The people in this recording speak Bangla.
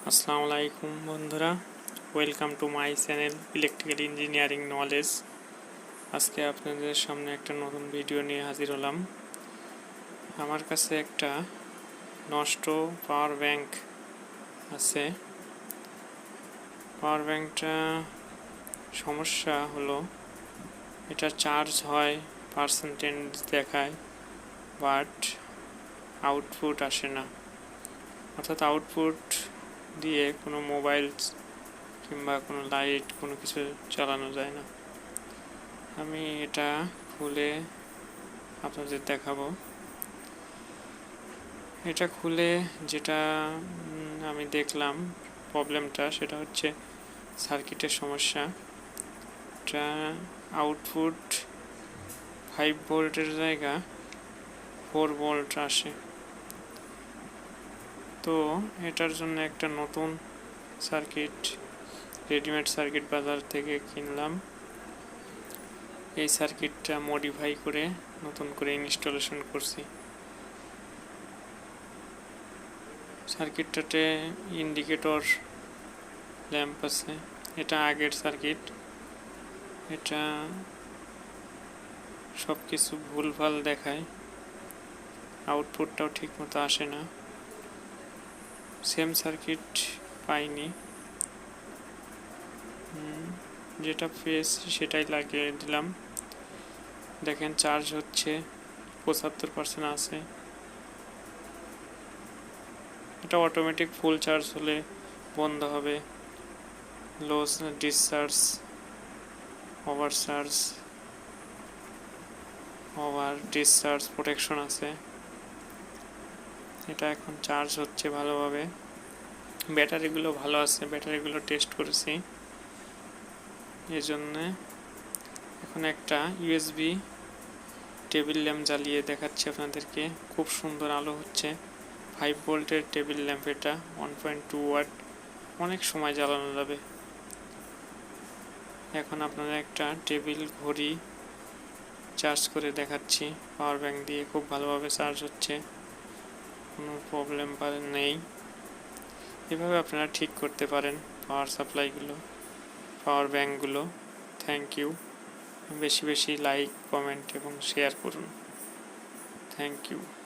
আসসালামু আলাইকুম বন্ধুরা, welcome to my channel electrical engineering knowledge. আজকে আপনাদের সামনে একটা নতুন ভিডিও নিয়ে হাজির হলাম। আমার কাছে একটা নষ্ট পাওয়ার ব্যাংক আছে। পাওয়ার ব্যাংকটা সমস্যা হলো এটা চার্জ হয়, পার্সেন্টেজ দেখায়, বাট আউটপুট আসে না। অর্থাৎ আউটপুট দিয়ে কোনো মোবাইল কিংবা কোনো লাইট কোনো কিছু চালানো যায় না। আমি এটা খুলে আপনাদের দেখাবো। এটা খুলে যেটা আমি দেখলাম প্রবলেমটা, সেটা হচ্ছে সার্কিটের সমস্যা। এটা আউটপুট 5 ভোল্টের জায়গা 4 ভোল্ট আসে। তো এটার জন্য একটা নতুন সার্কিট, রেডিমেড সার্কিট বাজার থেকে কিনলাম। এই সার্কিটটা মডিফাই করে নতুন করে ইনস্টলেশন করছি। সার্কিটটাতে ইন্ডিকেটর ল্যাম্প আছে। এটা আগের সার্কিট। এটা সব কিছু ভুলভাল দেখায়, আউটপুটটাও ঠিক মতো আসে না। সেম সার্কিট পাইনি, যেটা পেয়েছি সেটাই লাগিয়ে দিলাম। দেখেন চার্জ হচ্ছে 75% আছে। এটা অটোমেটিক ফুল চার্জ হলে বন্ধ হবে। Low discharge, over charge, over discharge protection আছে। এটা এখন চার্জ হচ্ছে ভালোভাবে। ব্যাটারিগুলো ভালো আছে, ব্যাটারিগুলো টেস্ট করেছি। এই জন্যে এখন একটা ইউএসবি টেবিল ল্যাম্প জ্বালিয়ে দেখাচ্ছি আপনাদেরকে। খুব সুন্দর আলো হচ্ছে। 5 ভোল্টের টেবিল ল্যাম্প, এটা 1.2 ওয়াট, অনেক সময় জ্বালানো যাবে। এখন আপনারা একটা টেবিল ঘড়ি চার্জ করে দেখাচ্ছি। পাওয়ার ব্যাংক দিয়ে খুব ভালোভাবে চার্জ হচ্ছে, কোনো প্রবলেম নেই। এভাবে আপনারা ঠিক করতে পারেন পাওয়ার সাপ্লাইগুলো, পাওয়ার ব্যাংকগুলো। Thank you. বেশি বেশি লাইক, কমেন্ট এবং শেয়ার করুন। Thank you.